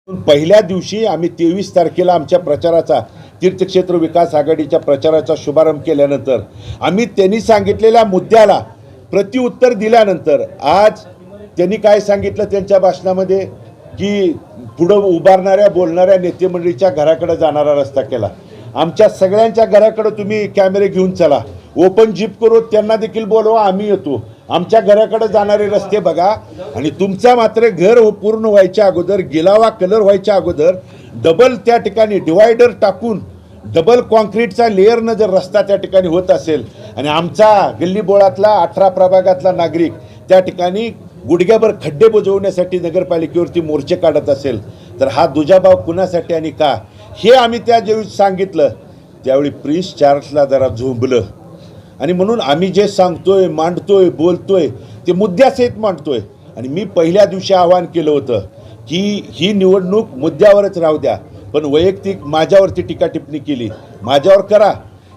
पहिल्या दिवशी आम्ही 23 तारखेला आमच्या प्रचाराचा तीर्थक्षेत्र विकास आघाडीच्या प्रचाराचा शुभारंभ केल्यानंतर आम्ही त्यांनी सांगितलेल्या मुद्द्याला प्रत्युत्तर दिल्यानंतर आज त्यांनी काय सांगितलं त्यांच्या भाषणामध्ये की पुढं उभारणाऱ्या बोलणाऱ्या नेते मंडळीच्या घराकडे जाणारा रस्ता केला। आमच्या सगळ्यांच्या घराकडे तुम्ही कॅमेरे घेऊन चला, ओपन जीप करू, त्यांना देखील बोलवा, आम्ही येतो, आमच्या घराकडे जाणारे रस्ते बघा। आणि तुमचा मात्र घर पूर्ण व्हायच्या अगोदर, गिलावा कलर व्हायच्या अगोदर डबल त्या ठिकाणी डिवायडर टाकून डबल कॉन्क्रीटचा लेअरनं जर रस्ता त्या ठिकाणी होत असेल आणि आमचा गल्ली बोळातला 18 प्रभागातला नागरिक त्या ठिकाणी गुडघ्याभर खड्डे बुजवण्यासाठी नगरपालिकेवरती मोर्चे काढत असेल तर हा दुजाभाव कुणासाठी आणि का, हे आम्ही त्या ज्यावेळी सांगितलं त्यावेळी प्रिन्स चार्ल्सला जरा झोंबलं। आणि म्हणून आम्ही जे सांगतोय, मांडतोय, बोलतोय ते मुद्द्यासहित मांडतोय। आणि मी पहिल्या दिवशी आवाहन केलं होतं की ही निवडणूक मुद्द्यावरच राहू द्या, पण वैयक्तिक माझ्यावरती टीका टिप्पणी केली, माझ्यावर करा,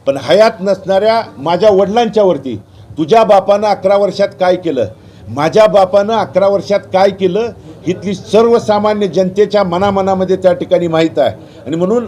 पण हयात नसणाऱ्या माझ्या वडिलांच्यावरती तुझ्या बापानं 11 वर्षात काय केलं, माझ्या बापानं 11 वर्षात काय केलं, इथली सर्वसामान्य जनतेच्या मनामनामध्ये त्या ठिकाणी माहीत आहे। आणि म्हणून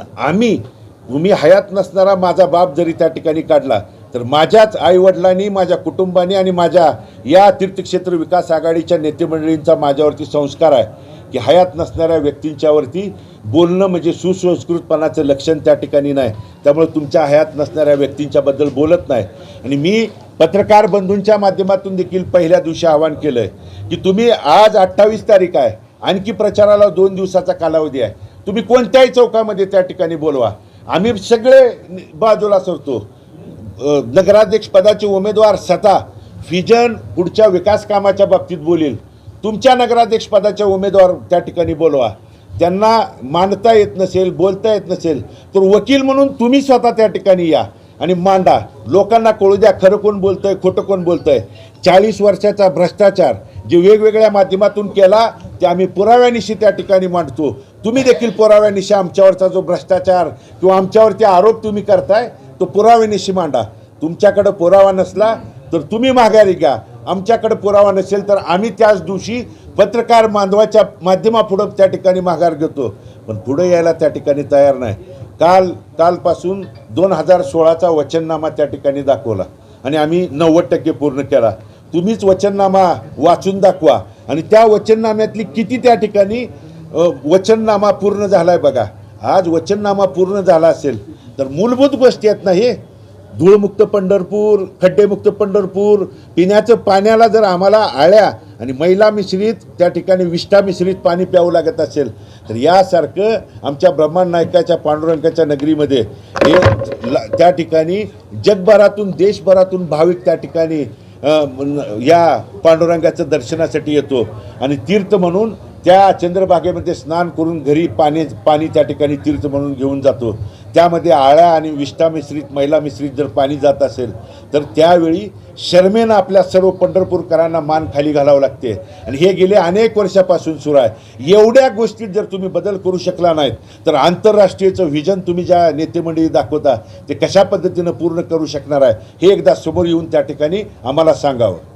तुम्ही हयात नसणारा माझा बाप जरी त्या ठिकाणी काढला तर माझ्याच आईवडिलांनी, माझ्या कुटुंबाने आणि माझ्या या तीर्थक्षेत्र विकास आघाडीच्या नेतेमंडळींचा माझ्यावरती संस्कार आहे की हयात नसणाऱ्या व्यक्तींच्यावरती बोलणं म्हणजे सुसंस्कृतपणाचं लक्षण त्या ठिकाणी नाही। त्यामुळे तुमच्या हयात नसणाऱ्या व्यक्तींच्याबद्दल बोलत नाही। आणि मी पत्रकार बंधूंच्या माध्यमातून देखील पहिल्या दिवशी आवाहन केलं आहे की तुम्ही आज 28 तारीख आहे, आणखी प्रचाराला 2 दिवसाचा कालावधी आहे, तुम्ही कोणत्याही चौकामध्ये त्या ठिकाणी बोलवा, आम्ही सगळे बाजूला सरतो। नगराध्यक्ष पदाचे उमेदवार स्वतः विजन पुढच्या विकास कामाच्या बाबतीत बोलेल, तुमच्या नगराध्यक्ष पदाचे उमेदवार त्या ठिकाणी बोलवा, त्यांना मांडता येत नसेल, बोलता येत नसेल तर वकील म्हणून तुम्ही स्वतः त्या ठिकाणी या आणि मांडा, लोकांना कळू द्या खरं कोण बोलतंय, खोटं कोण बोलतंय। 40 वर्षाचा भ्रष्टाचार जे वेगवेगळ्या माध्यमातून केला ते आम्ही पुराव्यानिशी त्या ठिकाणी मांडतो। तुम्ही देखील पुराव्यानिशी आमच्यावरचा जो भ्रष्टाचार किंवा आमच्यावरती आरोप तुम्ही करताय तो पुराव्यानिशी मांडा। तुमच्याकडे पुरावा नसला तर तुम्ही माघारी घ्या, आमच्याकडे पुरावा नसेल तर आम्ही त्याच दिवशी पत्रकार बांधवाच्या माध्यमापुढं त्या ठिकाणी माघार घेतो, पण पुढे यायला त्या ठिकाणी तयार नाही। कालपासून 2016चा वचननामा त्या ठिकाणी दाखवला आणि आम्ही 90% पूर्ण केला। तुम्हीच वचननामा वाचून दाखवा आणि त्या वचननाम्यातली किती त्या ठिकाणी वचननामा पूर्ण झाला आहे बघा। आज वचननामा पूर्ण झाला असेल तर मूलभूत गोष्टी आहेत ना, हे धूळमुक्त पंढरपूर, खड्डेमुक्त पंढरपूर, पिण्याचं पाण्याला जर आम्हाला आळ्या आणि मैला मिश्रित त्या ठिकाणी विष्ठा मिश्रित पाणी प्यावं लागत असेल तर यासारखं आमच्या ब्रह्मांड नायकाच्या पांडुरंगाच्या नगरीमध्ये हे त्या ठिकाणी जगभरातून देशभरातून भाविक त्या ठिकाणी या पांडुरंगाचं दर्शनासाठी येतो आणि तीर्थ म्हणून त्या चंद्रभागेमध्ये स्नान करून घरी पाणी त्या ठिकाणी तीर्थ म्हणून घेऊन जातो। त्यामध्ये आळ्या आणि विष्ठा मिश्रित, मैला मिश्रित जर पाणी जात असेल तर त्यावेळी शर्मेनं आपल्या सर्व पंढरपूरकरांना मान खाली घालावं लागते आणि हे गेले अनेक वर्षापासून सुरू आहे। एवढ्या गोष्टीत जर तुम्ही बदल करू शकला नाहीत तर आंतरराष्ट्रीयचं व्हिजन तुम्ही ज्या नेतेमंडळी दाखवता ते कशा पद्धतीनं पूर्ण करू शकणार आहे हे एकदा समोर येऊन त्या ठिकाणी आम्हाला सांगावं।